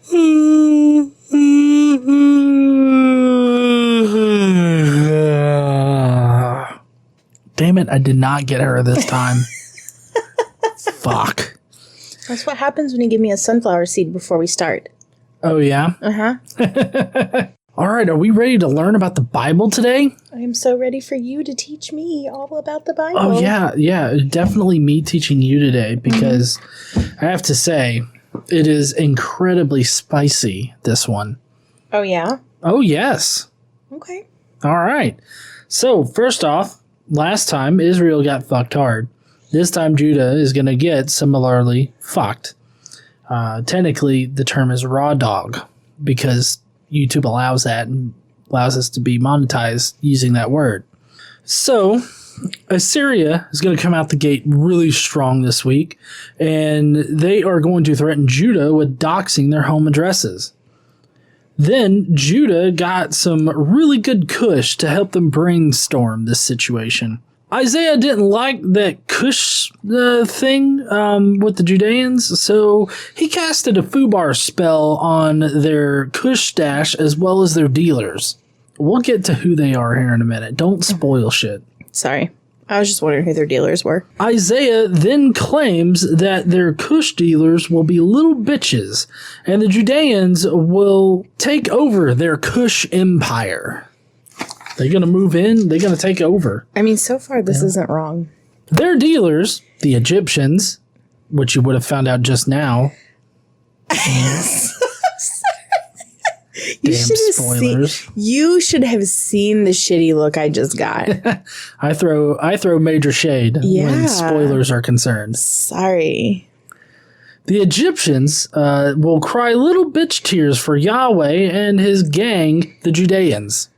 Damn it, I did not get her this time. Fuck. That's what happens when you give me a sunflower seed before we start. Oh, yeah? Uh-huh. All right, are we ready to learn about the Bible today? I am so ready for you to teach me all about the Bible. Oh, yeah. Definitely me teaching you today because I have to say, it is incredibly spicy, this one. Oh, yeah? Oh, yes. Okay. All right. So, first off, last time Israel got fucked hard. This time Judah is going to get similarly fucked. Technically, the term is raw dog because YouTube allows that and allows us to be monetized using that word. So, Assyria is going to come out the gate really strong this week, and they are going to threaten Judah with doxing their home addresses. Then Judah got some really good kush to help them brainstorm this situation. Isaiah didn't like that kush thing with the Judeans, so he casted a foobar spell on their kush stash as well as their dealers. We'll get to who they are here in a minute. Don't spoil shit. Sorry. I was just wondering who their dealers were. Isaiah then claims that their kush dealers will be little bitches, and the Judeans will take over their kush empire. They're going to move in. They're going to take over. I mean, so far, this isn't wrong. Their dealers, the Egyptians, which you would have found out just now. Damn spoilers. You should have seen the shitty look I just got. I throw major shade when spoilers are concerned. Sorry. The Egyptians will cry little bitch tears for Yahweh and his gang, the Judeans.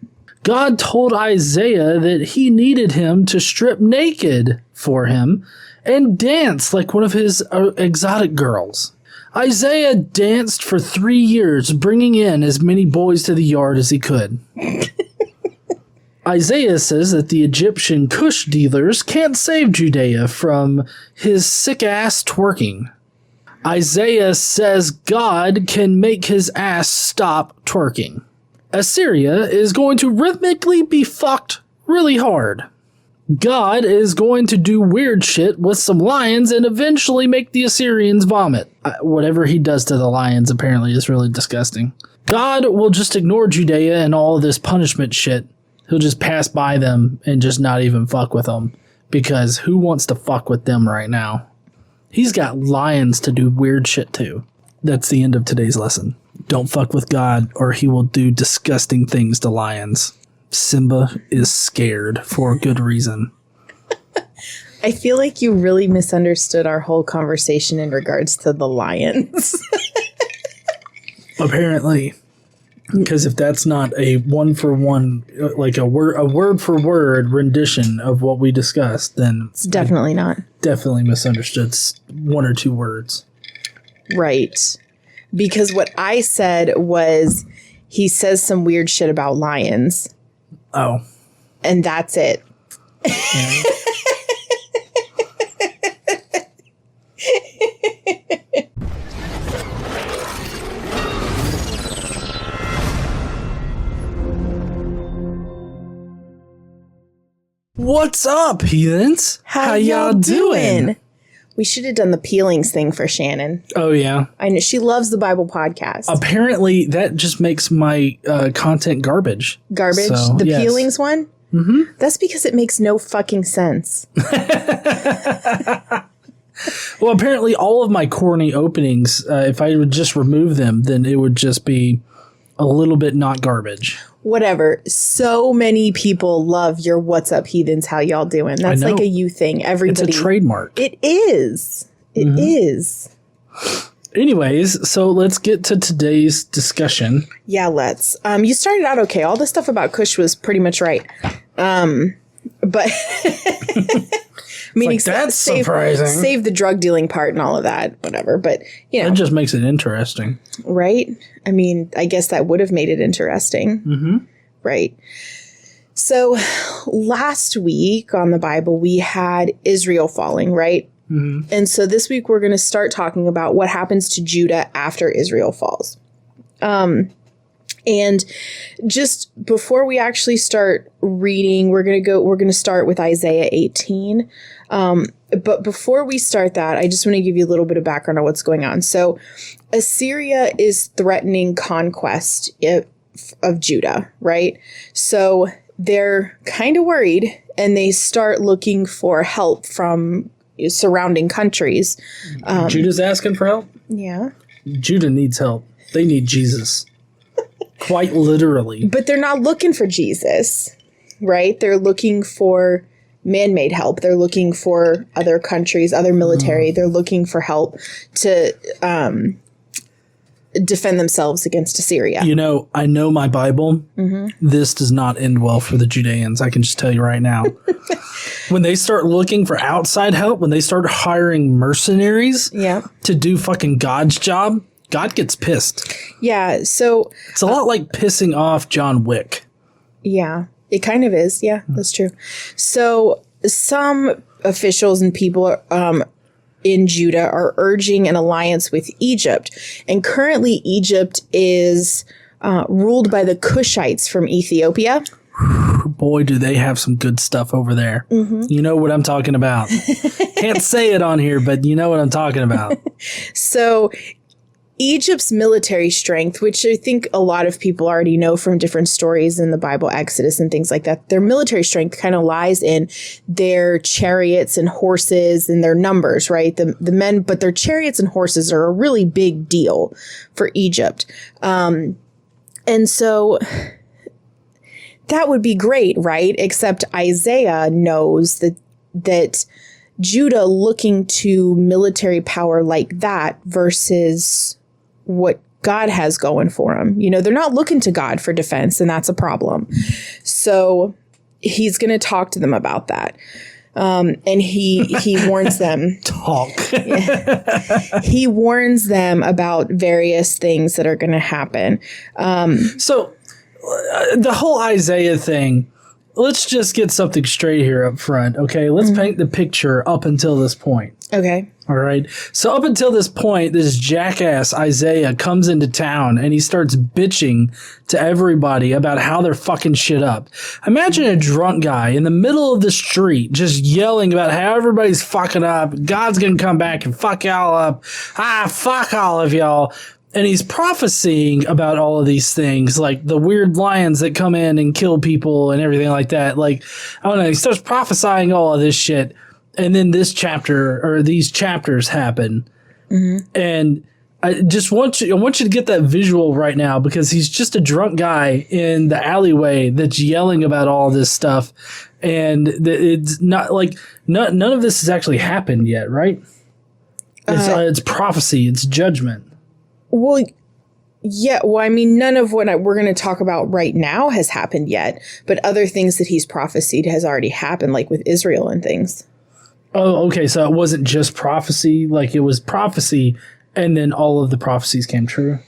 God told Isaiah that he needed him to strip naked for him and dance like one of his exotic girls. Isaiah danced for 3 years, bringing in as many boys to the yard as he could. Isaiah says that the Egyptian kush dealers can't save Judea from his sick-ass twerking. Isaiah says God can make his ass stop twerking. Assyria is going to rhythmically be fucked really hard. God is going to do weird shit with some lions and eventually make the Assyrians vomit. Whatever he does to the lions apparently is really disgusting. God will just ignore Judea and all of this punishment shit. He'll just pass by them and just not even fuck with them. Because who wants to fuck with them right now? He's got lions to do weird shit to. That's the end of today's lesson. Don't fuck with God or he will do disgusting things to lions. Simba is scared for good reason. I feel like you really misunderstood our whole conversation in regards to the lions. Apparently. Because if that's not a one-for-one, like a word-for-word rendition of what we discussed, then... It's definitely not. Definitely misunderstood 1 or 2 words. Right. Because what I said was he says some weird shit about lions. Oh. And that's it. Yeah. What's up, heathens? How y'all doing? We should have done the peelings thing for Shannon. Oh, yeah. I know she loves the Bible podcast. Apparently, that just makes my content garbage. Garbage? So, the peelings one? Mm-hmm. That's because it makes no fucking sense. Well, apparently, all of my corny openings, if I would just remove them, then it would just be a little bit not garbage. Whatever. So many people love your "What's up, heathens? How y'all doing?" That's like a you thing. Everybody. It's a trademark. It is. It is. Anyways, so let's get to today's discussion. Yeah, let's. You started out okay. All the stuff about Kush was pretty much right. But I mean, like, that's surprising. Save the drug dealing part and all of that, whatever. But you know, it just makes it interesting, right? I mean, I guess that would have made it interesting, right? So last week on the Bible, we had Israel falling, right? And so this week we're going to start talking about what happens to Judah after Israel falls. And just before we actually start reading, we're going to start with Isaiah 18. But before we start that, I just want to give you a little bit of background on what's going on. So Assyria is threatening conquest of Judah, right? So they're kind of worried, and they start looking for help from surrounding countries. Judah's asking for help? Yeah. Judah needs help. They need Jesus. Quite literally. But they're not looking for Jesus, right? They're looking for man-made help. They're looking for other countries, other military. They're looking for help to defend themselves against Assyria. You know, I know my Bible. This does not end well for the Judeans. I can just tell you right now. When they start looking for outside help, when they start hiring mercenaries to do fucking God's job, God gets pissed. Yeah, so... It's a lot like pissing off John Wick. Yeah, it kind of is. Yeah, that's true. So some officials and people in Judah are urging an alliance with Egypt. And currently Egypt is ruled by the Kushites from Ethiopia. Boy, do they have some good stuff over there. You know what I'm talking about. Can't say it on here, but you know what I'm talking about. So Egypt's military strength, which I think a lot of people already know from different stories in the Bible, Exodus and things like that, their military strength kind of lies in their chariots and horses and their numbers, right? The men, but their chariots and horses are a really big deal for Egypt. And so that would be great, right? Except Isaiah knows that Judah looking to military power like that versus what God has going for them. You know, they're not looking to God for defense, and that's a problem. So he's going to talk to them about that. And he warns them. He warns them about various things that are going to happen. So the whole Isaiah thing, let's just get something straight here up front, okay? Let's paint the picture up until this point. Okay. All right. So up until this point, this jackass Isaiah comes into town and he starts bitching to everybody about how they're fucking shit up. Imagine a drunk guy in the middle of the street just yelling about how everybody's fucking up. God's going to come back and fuck y'all up. Fuck all of y'all. And he's prophesying about all of these things, like the weird lions that come in and kill people and everything like that. Like, I don't know, he starts prophesying all of this shit. And then this chapter, or these chapters happen. And I want you to get that visual right now, because he's just a drunk guy in the alleyway that's yelling about all this stuff. And it's not like, none of this has actually happened yet, right? It's prophecy, it's judgment. Well, yeah. Well, I mean, none of what we're going to talk about right now has happened yet, but other things that he's prophesied has already happened, like with Israel and things. Oh, okay. So it wasn't just prophecy, like it was prophecy, and then all of the prophecies came true.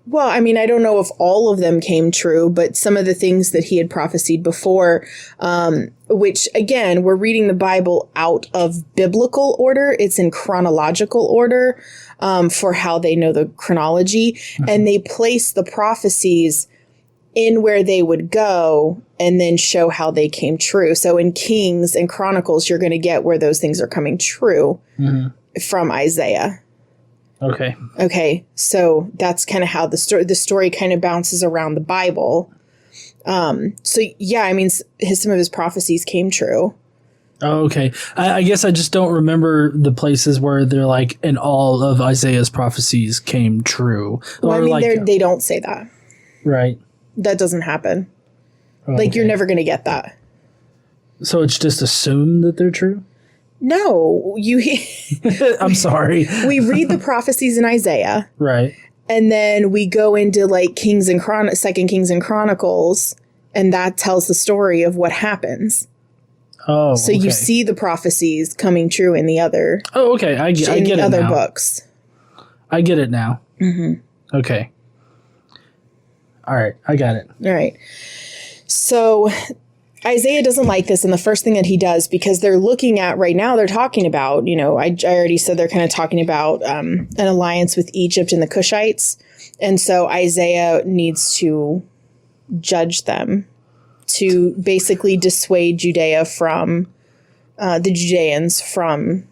Well, I mean, I don't know if all of them came true, but some of the things that he had prophesied before, which, again, we're reading the Bible out of biblical order. It's in chronological order for how they know the chronology. And they place the prophecies in where they would go and then show how they came true. So in Kings and Chronicles, you're going to get where those things are coming true from Isaiah. Okay. So that's kind of how the story kind of bounces around the Bible. So yeah, I mean, some of his prophecies came true. Oh, okay. I guess I just don't remember the places where they're like, and all of Isaiah's prophecies came true. Well, or I mean, like, they don't say that. Right. That doesn't happen. Oh, like, you're never going to get that. So it's just assumed that they're true? No, I'm sorry. We read the prophecies in Isaiah. Right. And then we go into like Second Kings and Chronicles, and that tells the story of what happens. Oh, so you see the prophecies coming true in the other. Oh, okay. I get it now. Other books. I get it now. Okay. All right. I got it. All right. So Isaiah doesn't like this, and the first thing that he does, because they're looking at right now, they're talking about, I already said they're kind of talking about an alliance with Egypt and the Cushites, and so Isaiah needs to judge them to basically dissuade Judea from the Judeans from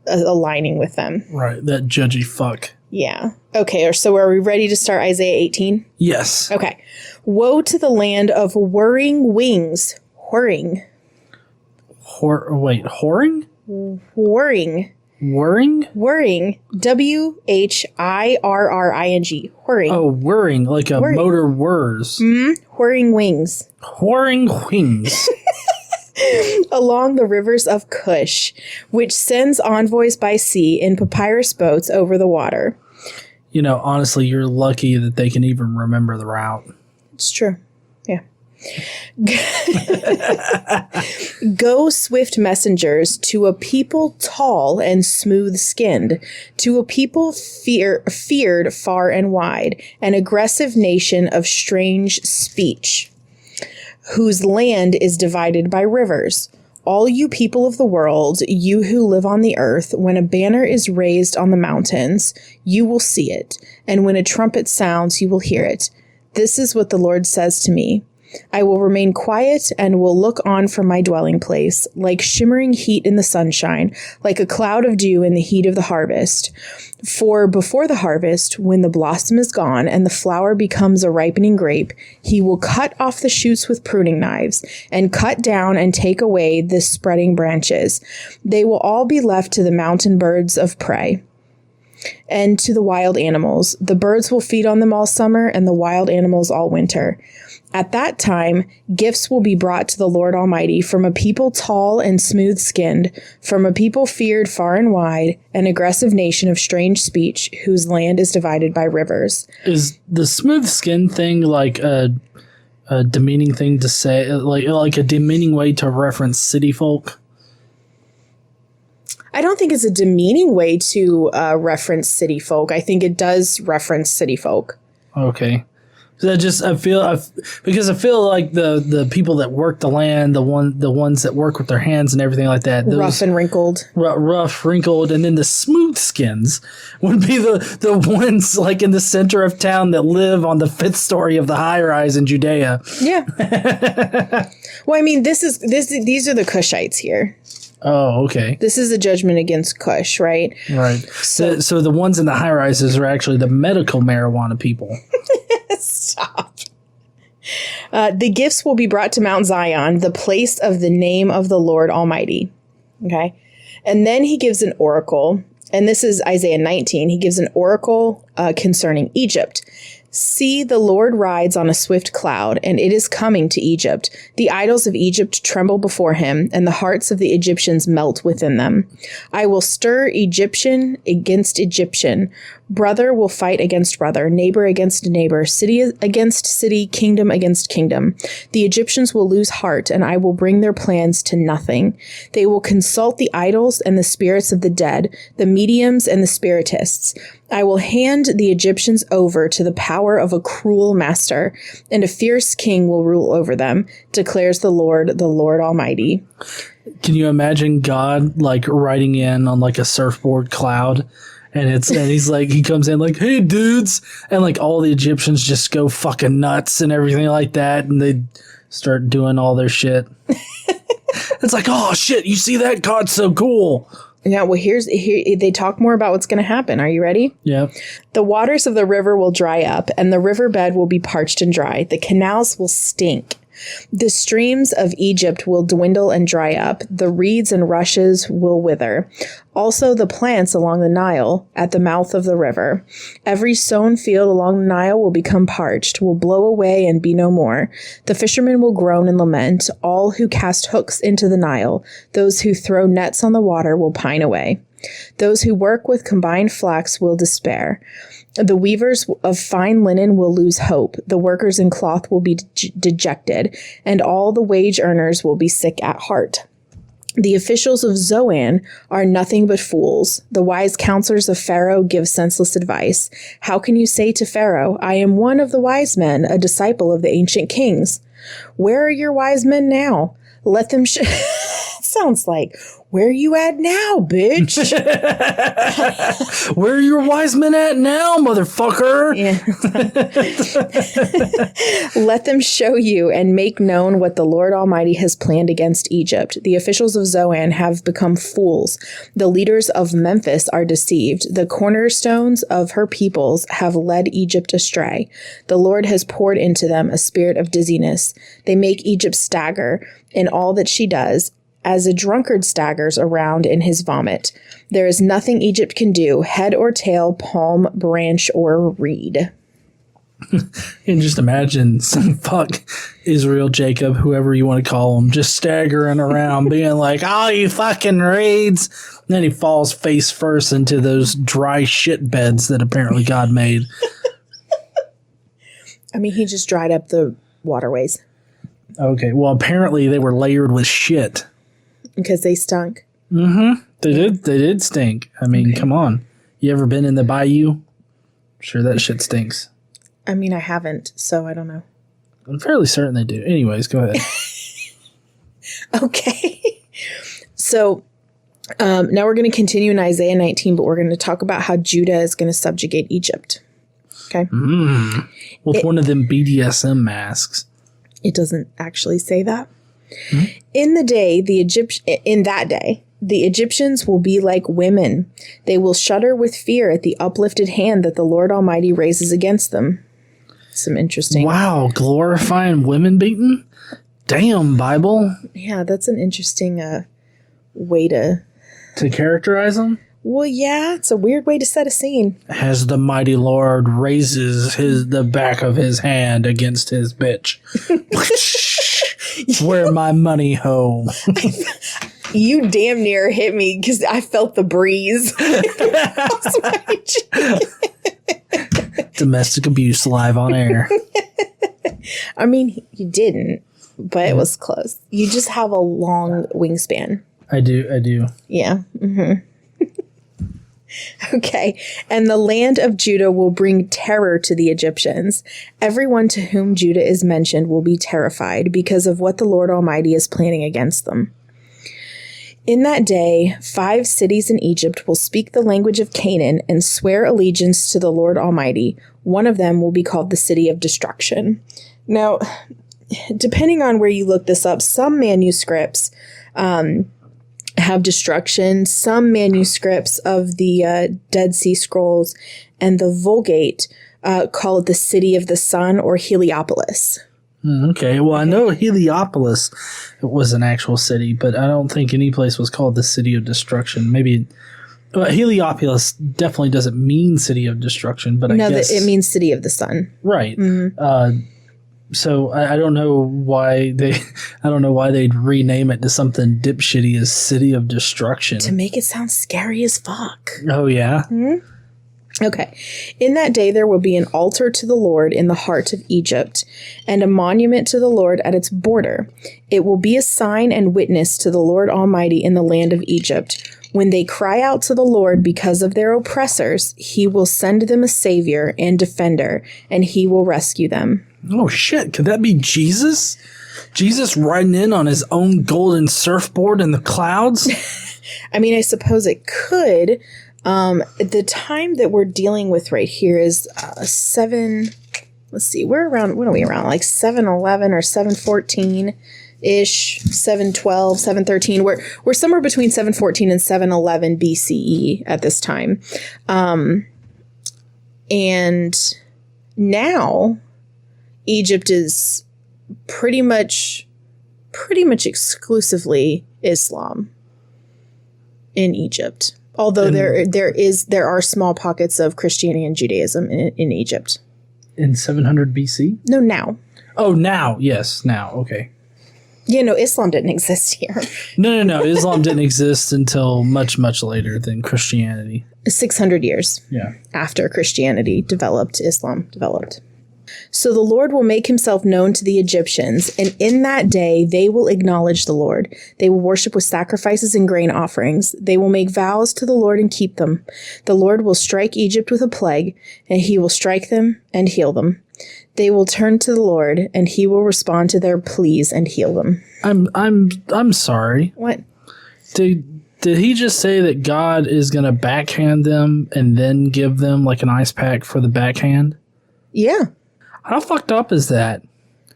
aligning with them. Right, that judgy fuck. Yeah. Okay, so are we ready to start Isaiah 18? Yes. Okay. Woe to the land of whirring wings. Whirring. Whoring? Whirring. Whirring? Whirring. WHIRRING. Whirring. Oh, whirring, like a motor whirs. Whirring wings. Whirring wings. Along the rivers of Kush, which sends envoys by sea in papyrus boats over the water. Honestly, you're lucky that they can even remember the route. It's true. Yeah. Go, swift messengers, to a people tall and smooth-skinned, to a people feared far and wide, an aggressive nation of strange speech, whose land is divided by rivers. All you people of the world, you who live on the earth, when a banner is raised on the mountains, you will see it, and when a trumpet sounds, you will hear it. This is what the Lord says to me. I will remain quiet and will look on from my dwelling place, like shimmering heat in the sunshine, like a cloud of dew in the heat of the harvest. For before the harvest, when the blossom is gone and the flower becomes a ripening grape, he will cut off the shoots with pruning knives and cut down and take away the spreading branches. They will all be left to the mountain birds of prey and to the wild animals. The birds will feed on them all summer and the wild animals all winter. At that time, gifts will be brought to the Lord Almighty from a people tall and smooth-skinned, from a people feared far and wide, an aggressive nation of strange speech, whose land is divided by rivers. Is the smooth skin thing like a demeaning thing to say, like a demeaning way to reference city folk? I don't think it's a demeaning way to reference city folk. I think it does reference city folk. Okay. Because I feel like the people that work the land, the ones that work with their hands and everything like that, those rough and wrinkled, and then the smooth skins would be the ones like in the center of town that live on the 5th story of the high rise in Judea. Yeah. Well, I mean, these are the Cushites here. Oh, okay. This is a judgment against Kush, right? Right. So the ones in the high rises are actually the medical marijuana people. Stop. The gifts will be brought to Mount Zion, the place of the name of the Lord Almighty. Okay. And then he gives an oracle, and this is Isaiah 19. He gives an oracle concerning Egypt. See, the Lord rides on a swift cloud, and it is coming to Egypt. The idols of Egypt tremble before him, and the hearts of the Egyptians melt within them. I will stir Egyptian against Egyptian. Brother will fight against brother, neighbor against neighbor, city against city, kingdom against kingdom. The Egyptians will lose heart, and I will bring their plans to nothing. They will consult the idols and the spirits of the dead, the mediums and the spiritists. I will hand the Egyptians over to the power of a cruel master, and a fierce king will rule over them, declares the Lord Almighty. Can you imagine God like riding in on like a surfboard cloud? And he's like, he comes in like, hey dudes, and like all the Egyptians just go fucking nuts and everything like that, and they start doing all their shit. It's like, oh shit, you see that? God's so cool. Yeah, well, here they talk more about what's going to happen. Are you ready? Yeah. The waters of the river will dry up, and the riverbed will be parched and dry. The canals will stink. The streams of Egypt will dwindle and dry up. The reeds and rushes will wither. Also the plants along the Nile at the mouth of the river. Every sown field along the Nile will become parched, will blow away and be no more. The fishermen will groan and lament. All who cast hooks into the Nile, those who throw nets on the water will pine away. Those who work with combined flax will despair. The weavers of fine linen will lose hope. The workers in cloth will be dejected, and all the wage earners will be sick at heart. The officials of Zoan are nothing but fools. The wise counselors of Pharaoh give senseless advice. How can you say to Pharaoh, I am one of the wise men, a disciple of the ancient kings? Where are your wise men now? Let them sounds like, where you at now, bitch? Where are your wise men at now, motherfucker? Yeah. Let them show you and make known what the Lord Almighty has planned against Egypt. The officials of Zoan have become fools. The leaders of Memphis are deceived. The cornerstones of her peoples have led Egypt astray. The Lord has poured into them a spirit of dizziness. They make Egypt stagger in all that she does, as a drunkard staggers around in his vomit. There is nothing Egypt can do, head or tail, palm, branch, or reed. And just imagine some fuck Israel, Jacob, whoever you want to call him, just staggering around being like, oh, you fucking reeds. And then he falls face first into those dry shit beds that apparently God made. I mean, he just dried up the waterways. Okay, well, apparently they were layered with shit. Because they stunk. Mm-hmm. They did stink. I mean, come on. You ever been in the bayou? Sure, that shit stinks. I mean, I haven't, so I don't know. I'm fairly certain they do. Anyways, go ahead. Okay. So now we're going to continue in Isaiah 19, but we're going to talk about how Judah is going to subjugate Egypt. Okay. With one of them BDSM masks. It doesn't actually say that. In that day, the Egyptians will be like women. They will shudder with fear at the uplifted hand that the Lord Almighty raises against them. Some interesting. Wow, glorifying women beating? Damn, Bible. Yeah, that's an interesting way to characterize them? Well, yeah, it's a weird way to set a scene. As the mighty Lord raises the back of his hand against his bitch. Where my money, ho. You damn near hit me because I felt the breeze. Domestic abuse live on air. I mean, you didn't, but it was close. You just have a long wingspan. I do. Yeah. Mm-hmm. Okay. And the land of Judah will bring terror to the Egyptians. Everyone to whom Judah is mentioned will be terrified because of what the Lord Almighty is planning against them. In that day, 5 cities in Egypt will speak the language of Canaan and swear allegiance to the Lord Almighty. One of them will be called the City of Destruction. Now, depending on where you look this up, some manuscripts have destruction. Some manuscripts of the Dead Sea Scrolls and the Vulgate call it the City of the Sun or Heliopolis. Okay, well, I know Heliopolis was an actual city, but I don't think any place was called the City of Destruction. Maybe Heliopolis definitely doesn't mean City of Destruction, but I guess it means City of the Sun. Right. Mm-hmm. So I don't know why they'd rename it to something dipshitty as City of Destruction. To make it sound scary as fuck. Oh, yeah? Mm-hmm. Okay. In that day, there will be an altar to the Lord in the heart of Egypt, and a monument to the Lord at its border. It will be a sign and witness to the Lord Almighty in the land of Egypt. When they cry out to the Lord because of their oppressors, he will send them a savior and defender, and he will rescue them. Oh, shit. Could that be Jesus? Jesus riding in on his own golden surfboard in the clouds? I mean, I suppose it could. The time that we're dealing with right here is 7. Let's see. What are we around? Like 711 or 714-ish, 712, 713. We're somewhere between 714 and 711 BCE at this time. And now Egypt is pretty much exclusively Islam in Egypt. Although there are small pockets of Christianity and Judaism in Egypt. In 700 BC? No, now. Oh, now. Yes, now. Okay. Yeah, no, Islam didn't exist here. No. Islam didn't exist until much, much later than Christianity. 600 years. Yeah. After Christianity developed, Islam developed. So the Lord will make himself known to the Egyptians, and in that day they will acknowledge the Lord. They will worship with sacrifices and grain offerings. They will make vows to the Lord and keep them. The Lord will strike Egypt with a plague, and he will strike them and heal them. They will turn to the Lord, and he will respond to their pleas and heal them. I'm sorry. What? Did he just say that God is going to backhand them and then give them like an ice pack for the backhand? Yeah. How fucked up is that?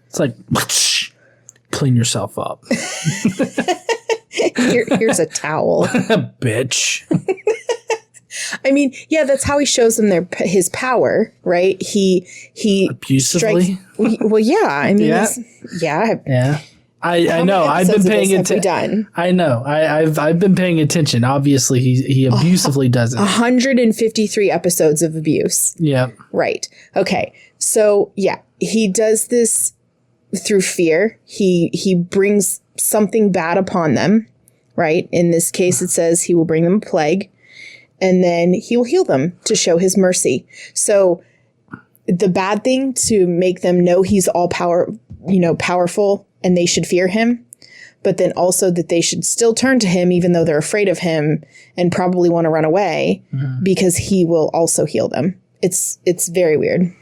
It's like, clean yourself up. Here's a towel. Bitch. I mean, yeah, that's how he shows them his power, right? He abusively. Well, yeah. I mean, Yeah. Yeah. I know. I've been paying attention. I know. I've been paying attention. Obviously, he abusively does it. 153 episodes of abuse. Yeah. Right. Okay. So yeah, he does this through fear. He brings something bad upon them. Right. In this case, it says he will bring them a plague, and then he will heal them to show his mercy. So the bad thing to make them know he's all powerful. And they should fear him, but then also that they should still turn to him even though they're afraid of him and probably want to run away because he will also heal them. It's very weird.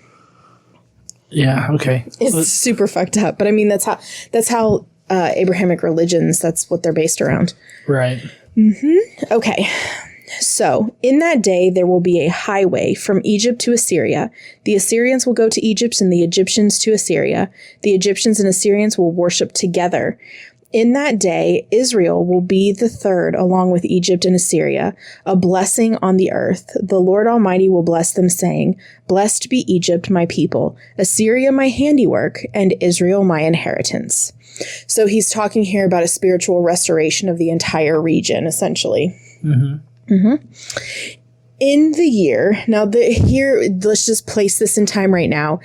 Yeah. Okay. It's super fucked up. But I mean, that's how Abrahamic religions, that's what they're based around. Right. Mm-hmm. Okay. So, in that day, there will be a highway from Egypt to Assyria. The Assyrians will go to Egypt and the Egyptians to Assyria. The Egyptians and Assyrians will worship together. In that day, Israel will be the third along with Egypt and Assyria, a blessing on the earth. The Lord Almighty will bless them, saying, "Blessed be Egypt, my people, Assyria, my handiwork, and Israel, my inheritance." So he's talking here about a spiritual restoration of the entire region, essentially. Mm-hmm. Mm-hmm. In the year, now here, let's just place this in time right now.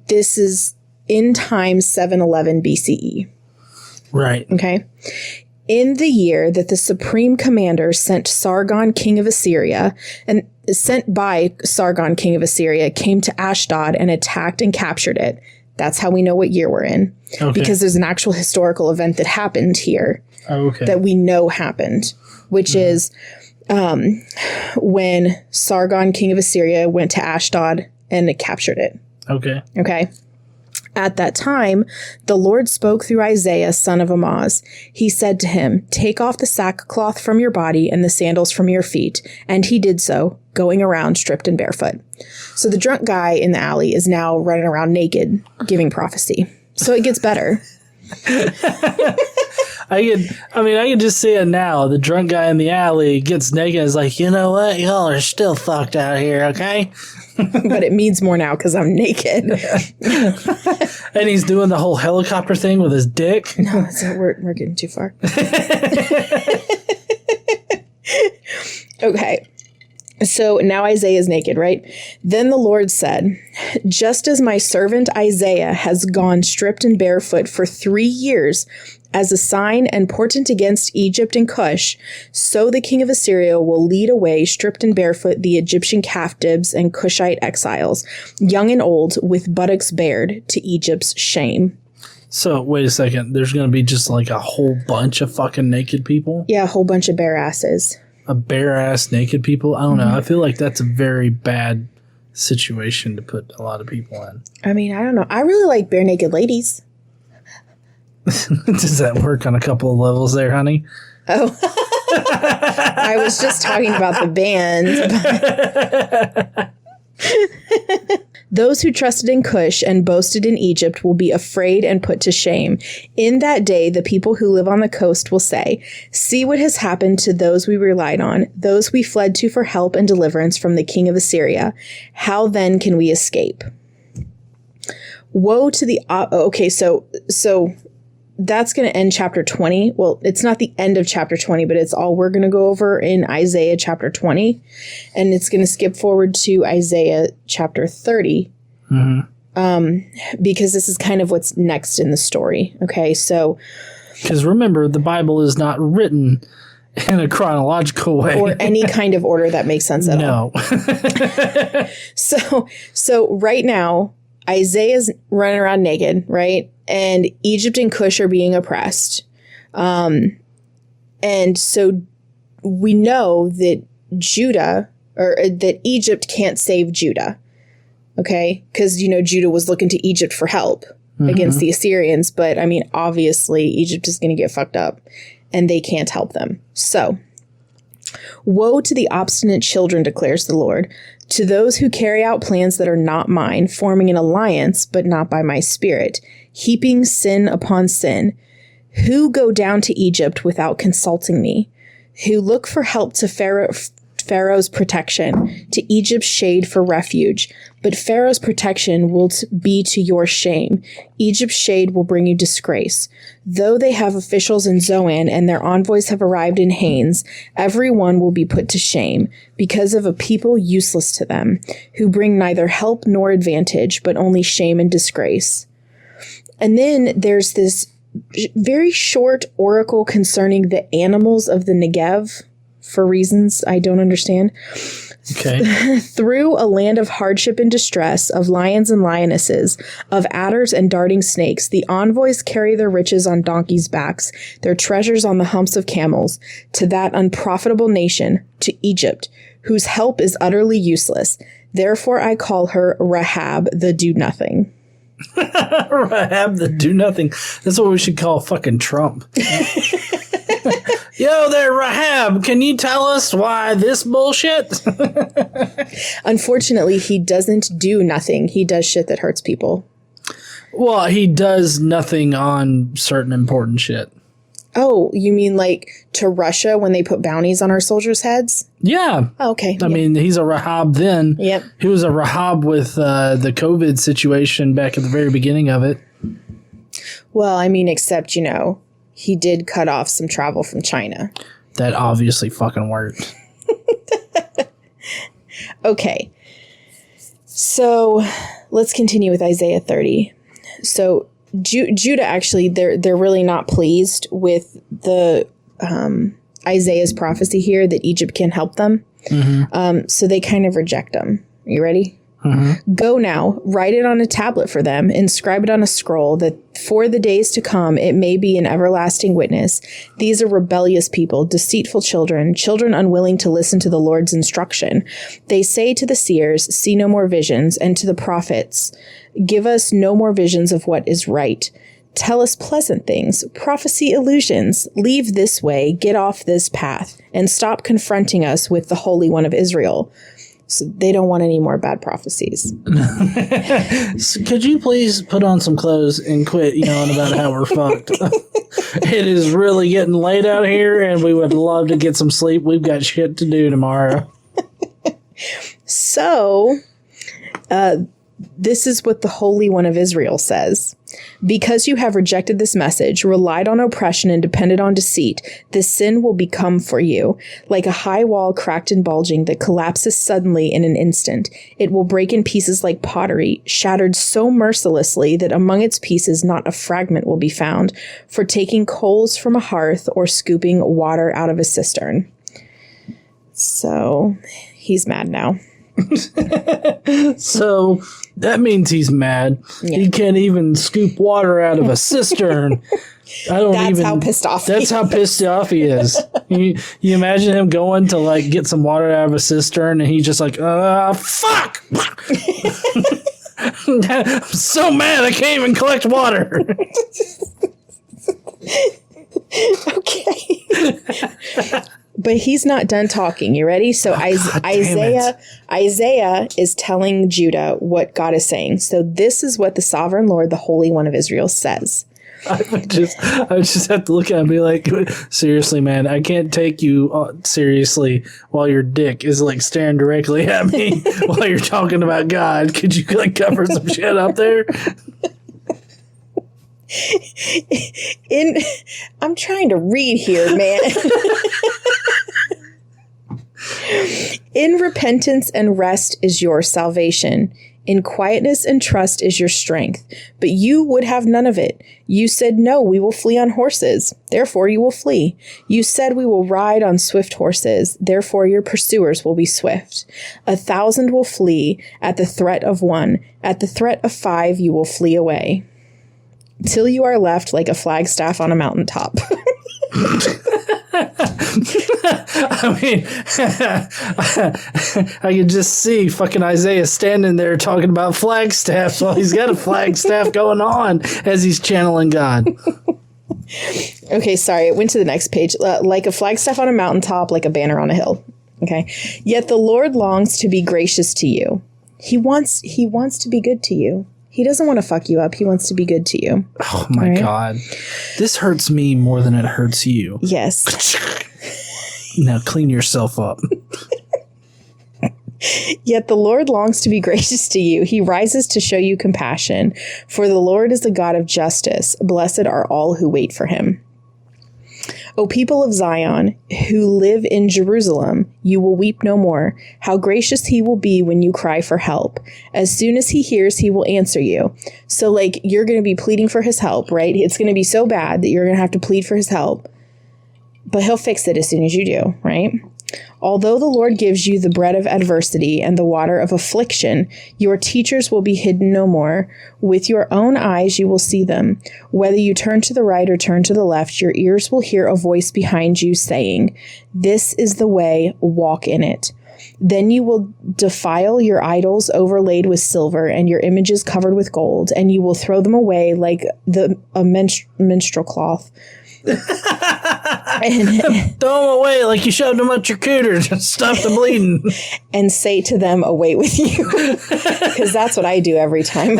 This is in time 711 BCE. Right. Okay. In the year that the supreme commander sent Sargon, king of Assyria, and sent by Sargon, king of Assyria, came to Ashdod and attacked and captured it. That's how we know what year we're in. Okay. Because there's an actual historical event that happened here that we know happened. Which is when Sargon, king of Assyria, went to Ashdod and captured it. Okay. At that time, the Lord spoke through Isaiah, son of Amoz. He said to him, "Take off the sackcloth from your body and the sandals from your feet." And he did so, going around stripped and barefoot. So the drunk guy in the alley is now running around naked, giving prophecy. So it gets better. I can just see it now. The drunk guy in the alley gets naked and is like, "You know what? Y'all are still fucked out here, okay?" But it means more now because I'm naked. And he's doing the whole helicopter thing with his dick. No, we're getting too far. Okay. So now Isaiah is naked, right? Then the Lord said, "Just as my servant Isaiah has gone stripped and barefoot for 3 years as a sign and portent against Egypt and Cush, so the king of Assyria will lead away stripped and barefoot the Egyptian captives and Cushite exiles, young and old, with buttocks bared, to Egypt's shame." So, wait a second. There's going to be just like a whole bunch of fucking naked people? Yeah, a whole bunch of bare asses. A bare-ass naked people? I don't know. I feel like that's a very bad situation to put a lot of people in. I mean, I don't know. I really like bare naked ladies. Does that work on a couple of levels there, honey? Oh. I was just talking about the band. Those who trusted in Cush and boasted in Egypt will be afraid and put to shame. In that day, the people who live on the coast will say, "See what has happened to those we relied on, those we fled to for help and deliverance from the king of Assyria. How then can we escape?" Woe to the... okay, so that's going to end chapter 20. Well, it's not the end of chapter 20, but it's all we're going to go over in Isaiah chapter 20. And it's going to skip forward to Isaiah chapter 30. Mm-hmm. Because this is kind of what's next in the story. Okay, so... Because remember, the Bible is not written in a chronological way. Or any kind of order that makes sense at all. No. So right now, Isaiah's running around naked, right? And Egypt and Cush are being oppressed. And so we know that that Egypt can't save Judah. Okay. Because, Judah was looking to Egypt for help against the Assyrians. But I mean, obviously, Egypt is going to get fucked up and they can't help them. So, woe to the obstinate children, declares the Lord, to those who carry out plans that are not mine, forming an alliance, but not by my spirit, heaping sin upon sin, who go down to Egypt without consulting me, who look for help to Pharaoh's protection, to Egypt's shade for refuge. But Pharaoh's protection will be to your shame. Egypt's shade will bring you disgrace. Though they have officials in Zoan and their envoys have arrived in Hanes, every one will be put to shame because of a people useless to them, who bring neither help nor advantage, but only shame and disgrace. And then there's this very short oracle concerning the animals of the Negev, for reasons I don't understand. Okay. Through a land of hardship and distress, of lions and lionesses, of adders and darting snakes, the envoys carry their riches on donkeys' backs, their treasures on the humps of camels, to that unprofitable nation, to Egypt, whose help is utterly useless. Therefore I call her Rahab the do-nothing. Rahab the do-nothing. That's what we should call fucking Trump. Yo there, Rahab, can you tell us why this bullshit? Unfortunately, he doesn't do nothing. He does shit that hurts people. Well, he does nothing on certain important shit. Oh, you mean like to Russia when they put bounties on our soldiers' heads? Yeah. Oh, okay. I mean, he's a Rahab then. Yep. He was a Rahab with the COVID situation back at the very beginning of it. Well, I mean, except, he did cut off some travel from China. That obviously fucking worked. Okay. So let's continue with Isaiah 30. So Judah, actually, they're really not pleased with the Isaiah's prophecy here that Egypt can help them. So they kind of reject them. Are you ready? Go now, write it on a tablet for them, inscribe it on a scroll, that for the days to come it may be an everlasting witness. These are rebellious people, deceitful children, children unwilling to listen to the Lord's instruction. They say to the seers, see no more visions, and to the prophets, give us no more visions of what is right. Tell us pleasant things, prophesy illusions, leave this way, get off this path, and stop confronting us with the Holy One of Israel. So they don't want any more bad prophecies. So could you please put on some clothes and quit yelling about how we're fucked? It is really getting late out here and we would love to get some sleep. We've got shit to do tomorrow. So, this is what the Holy One of Israel says. Because you have rejected this message, relied on oppression, and depended on deceit, this sin will become for you like a high wall cracked and bulging that collapses suddenly in an instant. It will break in pieces like pottery, shattered so mercilessly that among its pieces not a fragment will be found, for taking coals from a hearth or scooping water out of a cistern. So, he's mad now. So that means he's mad. Yeah. He can't even scoop water out of a cistern. That's how pissed off he is. You imagine him going to get some water out of a cistern and he's just like, fuck. I'm so mad I can't even collect water. Okay. But he's not done talking. You ready? So Isaiah is telling Judah what God is saying. So this is what the sovereign Lord, the Holy One of Israel, says. I would just have to look at him and be like, seriously, man, I can't take you seriously while your dick is staring directly at me while you're talking about God. Could you cover some shit up there? I'm trying to read here, man. In repentance and rest is your salvation. In quietness and trust is your strength. But you would have none of it. You said, no, we will flee on horses. Therefore you will flee. You said, we will ride on swift horses. Therefore your pursuers will be swift. 1,000 will flee at the threat of one. At the threat of 5 you will flee away. Till you are left like a flagstaff on a mountaintop. I mean, I could just see fucking Isaiah standing there talking about Flagstaff while he's got a Flagstaff going on as he's channeling God. Okay, sorry. It went to the next page. Like a flagstaff on a mountaintop, like a banner on a hill. Okay. Yet the Lord longs to be gracious to you. He wants to be good to you. He doesn't want to fuck you up. He wants to be good to you. Oh my God. This hurts me more than it hurts you. Yes. Now clean yourself up. Yet the Lord longs to be gracious to you. He rises to show you compassion. For the Lord is the God of justice. Blessed are all who wait for him. O people of Zion, who live in Jerusalem, you will weep no more. How gracious he will be when you cry for help. As soon as he hears, he will answer you. So, like, you're going to be pleading for his help, right? It's going to be so bad that you're going to have to plead for his help. But he'll fix it as soon as you do, right? Although the Lord gives you the bread of adversity and the water of affliction, your teachers will be hidden no more. With your own eyes you will see them. Whether you turn to the right or turn to the left, your ears will hear a voice behind you saying, "This is the way, walk in it." Then you will defile your idols overlaid with silver and your images covered with gold, and you will throw them away like a menstrual cloth. And throw them away like you shoved them up your cooter to stop the bleeding. And say to them, away with you. Because that's what I do every time.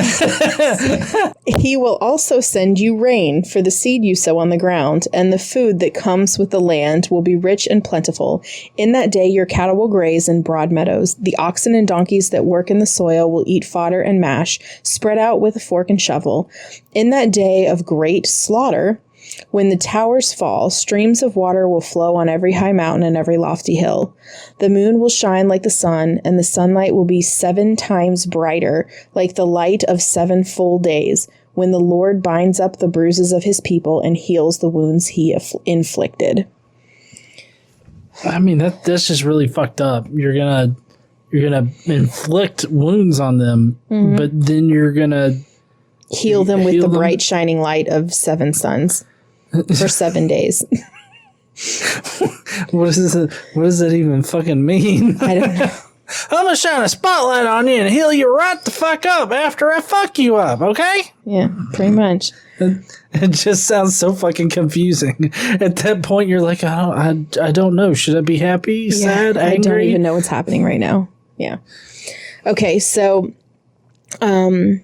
He will also send you rain for the seed you sow on the ground, and the food that comes with the land will be rich and plentiful. In that day your cattle will graze in broad meadows. The oxen and donkeys that work in the soil will eat fodder and mash, spread out with a fork and shovel. In that day of great slaughter, when the towers fall, streams of water will flow on every high mountain and every lofty hill. The moon will shine like the sun, and the sunlight will be 7 times brighter, like the light of 7 full days, when the Lord binds up the bruises of his people and heals the wounds he inflicted. I mean, that's just really fucked up. You're gonna inflict wounds on them, but then you're gonna heal them with the bright shining light of 7 suns. For 7 days. What does that even fucking mean? I don't know. I'm gonna shine a spotlight on you and heal you right the fuck up after I fuck you up, okay? Yeah, pretty much. It just sounds so fucking confusing. At that point, you're like, I don't know. Should I be happy, sad, angry? I don't even know what's happening right now. Yeah. Okay, so, now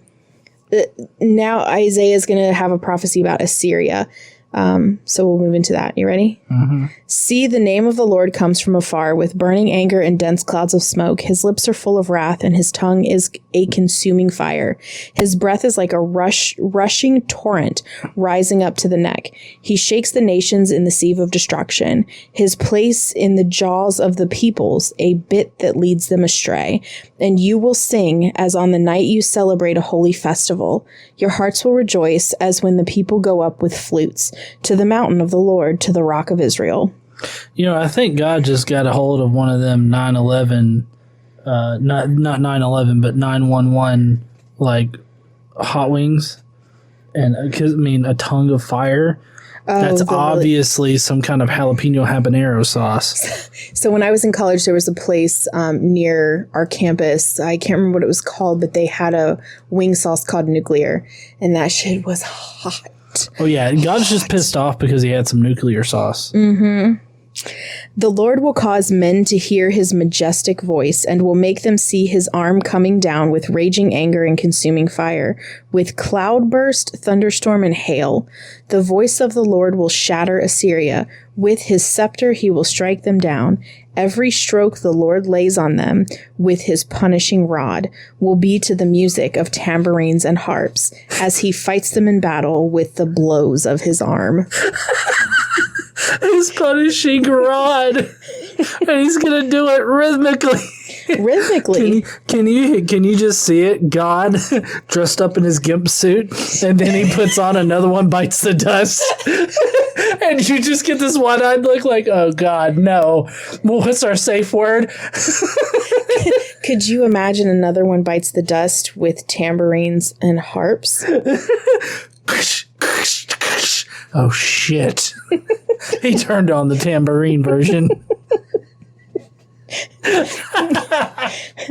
Isaiah is going to have a prophecy about Assyria. So we'll move into that. You ready? Mm-hmm. See, the name of the Lord comes from afar with burning anger and dense clouds of smoke. His lips are full of wrath and his tongue is a consuming fire. His breath is like a rushing torrent rising up to the neck. He shakes the nations in the sieve of destruction. His place in the jaws of the peoples, a bit that leads them astray. And you will sing as on the night you celebrate a holy festival. Your hearts will rejoice as when the people go up with flutes to the mountain of the Lord, to the rock of Israel. You know, I think God just got a hold of one of them 9/11, not 9/11, but 911 like hot wings, and because I mean a tongue of fire. That's obviously some kind of jalapeno habanero sauce. So when I was in college, there was a place near our campus. I can't remember what it was called, but they had a wing sauce called Nuclear, and that shit was hot. Oh yeah, God's just pissed off because he had some nuclear sauce. Mm-hmm. The Lord will cause men to hear his majestic voice and will make them see his arm coming down with raging anger and consuming fire, with cloudburst, thunderstorm, and hail. The voice of the Lord will shatter Assyria. With his scepter he will strike them down. Every stroke the Lord lays on them with his punishing rod will be to the music of tambourines and harps as he fights them in battle with the blows of his arm. His punishing rod, and he's gonna do it rhythmically. Rhythmically. Can you just see it? God dressed up in his gimp suit, and then he puts on another one, bites the dust, and you just get this wide-eyed look like, oh God, no. Well, what's our safe word? Could you imagine another one bites the dust with tambourines and harps? Oh shit. He turned on the tambourine version.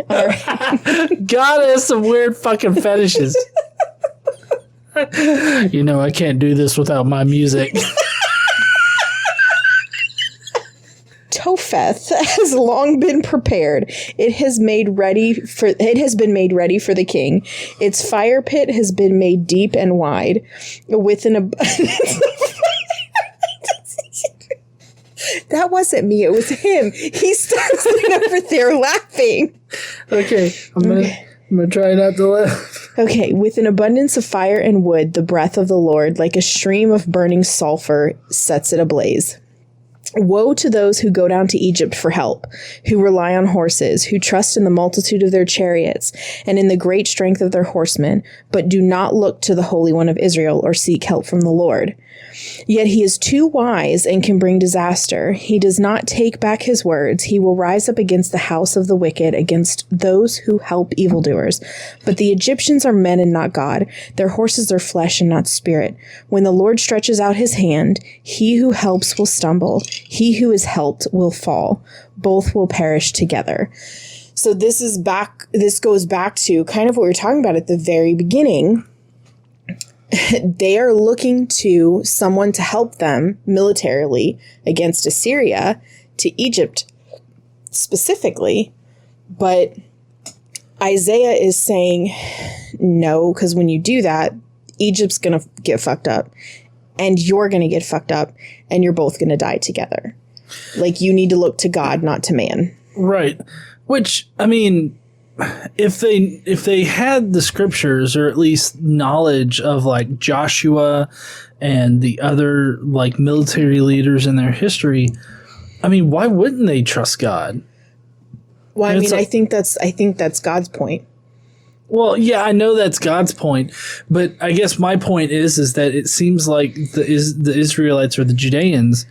All right. God has some weird fucking fetishes. You know, I can't do this without my music. Topheth has long been prepared. It has been made ready for the king. Its fire pit has been made deep and wide, with an abundance. That wasn't me. It was him. He starts over there laughing. Okay, I'm gonna try not to laugh. Okay, with an abundance of fire and wood, the breath of the Lord, like a stream of burning sulfur, sets it ablaze. Woe to those who go down to Egypt for help, who rely on horses, who trust in the multitude of their chariots and in the great strength of their horsemen, but do not look to the Holy One of Israel or seek help from the Lord. Yet he is too wise and can bring disaster. He does not take back his words. He will rise up against the house of the wicked, against those who help evildoers. But the Egyptians are men and not God. Their horses are flesh and not spirit. When the Lord stretches out his hand, he who helps will stumble. He who is helped will fall. Both will perish together. So this goes back to kind of what we were talking about at the very beginning. They are looking to someone to help them militarily against Assyria, to Egypt specifically. But Isaiah is saying no, because when you do that, Egypt's going to get fucked up and you're going to get fucked up and you're both going to die together. Like, you need to look to God, not to man. Right. Which, I mean, if they had the scriptures, or at least knowledge of like Joshua and the other like military leaders in their history, I mean, why wouldn't they trust God? Well, I mean, I think that's God's point. Well, yeah, I know that's God's point, but I guess my point is that it seems like the Israelites or the Judeans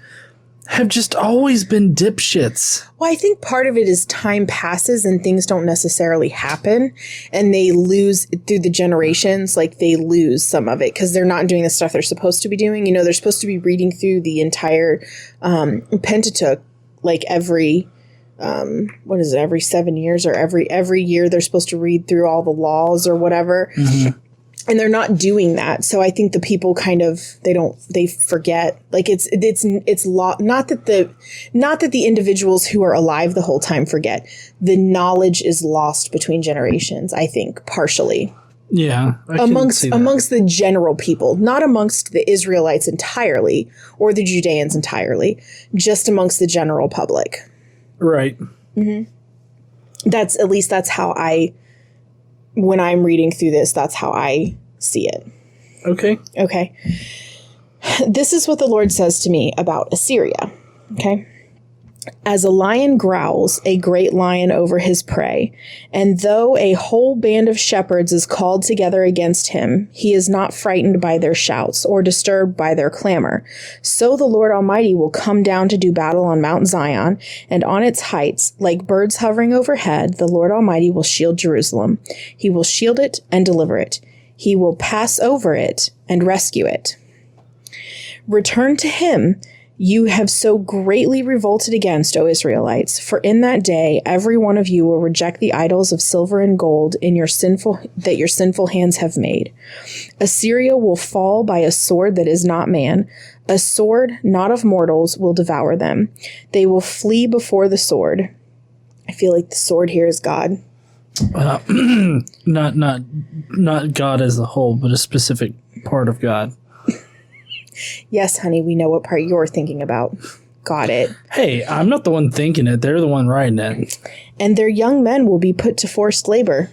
have just always been dipshits. Well, I think part of it is time passes and things don't necessarily happen, and they lose through the generations. Like, they lose some of it because they're not doing the stuff they're supposed to be doing. You know, they're supposed to be reading through the entire Pentateuch, like every 7 years, or every year they're supposed to read through all the laws or whatever. Mm-hmm. And they're not doing that. So I think the people kind of, they forget. Like, it's not that the individuals who are alive the whole time forget. The knowledge is lost between generations, I think, partially. Yeah. Amongst the general people, not amongst the Israelites entirely or the Judeans entirely, just amongst the general public. Right. Mm-hmm. That's how when I'm reading through this, that's how I see it. Okay. This is what the Lord says to me about Assyria. Okay. As a lion growls, a great lion over his prey, and though a whole band of shepherds is called together against him, he is not frightened by their shouts or disturbed by their clamor. So the Lord Almighty will come down to do battle on Mount Zion, and on its heights, like birds hovering overhead, the Lord Almighty will shield Jerusalem. He will shield it and deliver it. He will pass over it and rescue it. Return to him. You have so greatly revolted against, O Israelites, for in that day every one of you will reject the idols of silver and gold that your sinful hands have made. Assyria will fall by a sword that is not man. A sword not of mortals will devour them. They will flee before the sword. I feel like the sword here is God. Not God as a whole, but a specific part of God. Yes, honey, we know what part you're thinking about. Got it. Hey, I'm not the one thinking it. They're the one writing it. And their young men will be put to forced labor.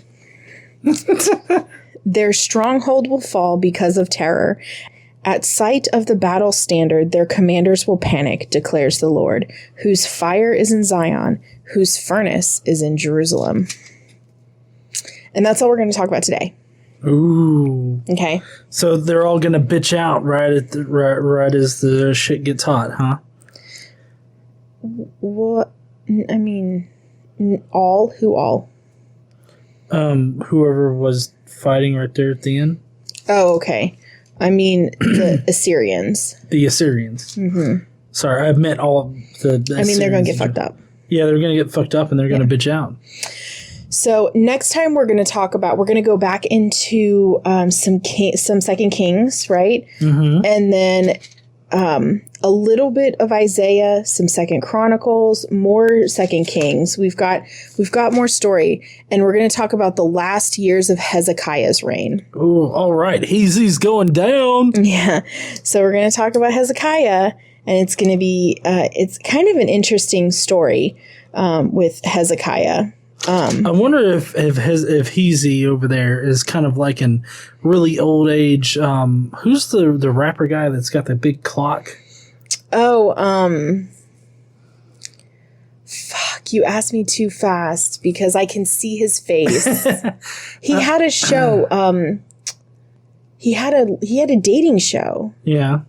Their stronghold will fall because of terror. At sight of the battle standard, their commanders will panic, declares the Lord, whose fire is in Zion, whose furnace is in Jerusalem. And that's all we're going to talk about today. Ooh. Okay. So they're all gonna bitch out right as the shit gets hot, huh? What? I mean, all? Who all? Whoever was fighting right there at the end. Oh, okay. I mean, the Assyrians. The Assyrians. Mm-hmm. Sorry, I meant all the I mean, they're going to get fucked up. Yeah, they're going to get fucked up and they're going to bitch out. So next time we're going to go back into some Second Kings, right? Mm-hmm. And then a little bit of Isaiah, some Second Chronicles, more Second Kings. We've got more story, and we're going to talk about the last years of Hezekiah's reign. Oh, all right. He's going down. Yeah. So we're going to talk about Hezekiah, and it's going to be it's kind of an interesting story with Hezekiah. I wonder if Heezy over there is kind of like in really old age. Who's the rapper guy that's got the big clock? Oh, fuck! You asked me too fast because I can see his face. He had a show. He had a dating show. Yeah.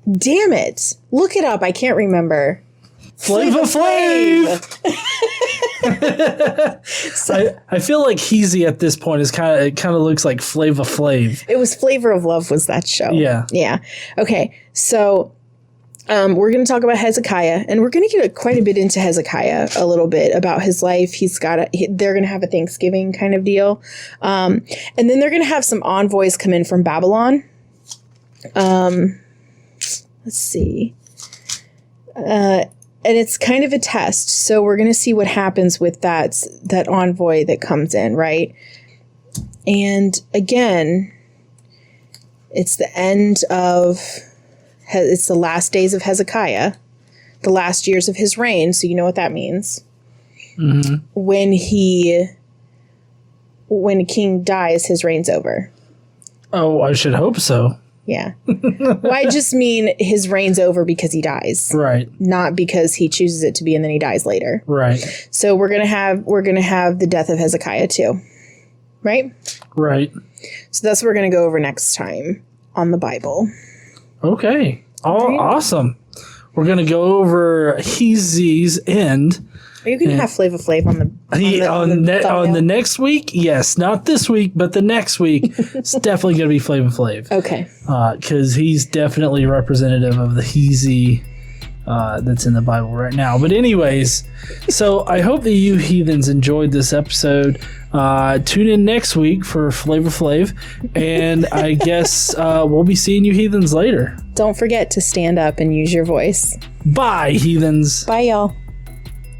Damn it! Look it up. I can't remember. Flava Flav. I feel like Heezy at this point is kind of looks like Flava Flav. It was Flavor of Love was that show. Yeah. Yeah. Okay. So we're going to talk about Hezekiah, and we're going to get quite a bit into Hezekiah a little bit about his life. They're going to have a Thanksgiving kind of deal. And then they're going to have some envoys come in from Babylon. Let's see. And it's kind of a test. So we're going to see what happens with that envoy that comes in, right? And again, it's the it's the last days of Hezekiah, the last years of his reign. So you know what that means. Mm-hmm. When a king dies, his reign's over. Oh, I should hope so. Yeah. Well, I just mean his reign's over because he dies. Right. Not because he chooses it to be and then he dies later. Right. So we're gonna have the death of Hezekiah too. Right? Right. So that's what we're gonna go over next time on the Bible. Okay. Oh, Right. Awesome. We're gonna go over Heezy's end. Are you gonna have Flava Flav on the next week? Yes, not this week, but the next week. It's definitely going to be Flava Flav. Okay. Because he's definitely representative of the Heezy that's in the Bible right now. But anyways, so I hope that you heathens enjoyed this episode. Tune in next week for Flava Flav, and I guess we'll be seeing you heathens later. Don't forget to stand up and use your voice. Bye, heathens. Bye, y'all.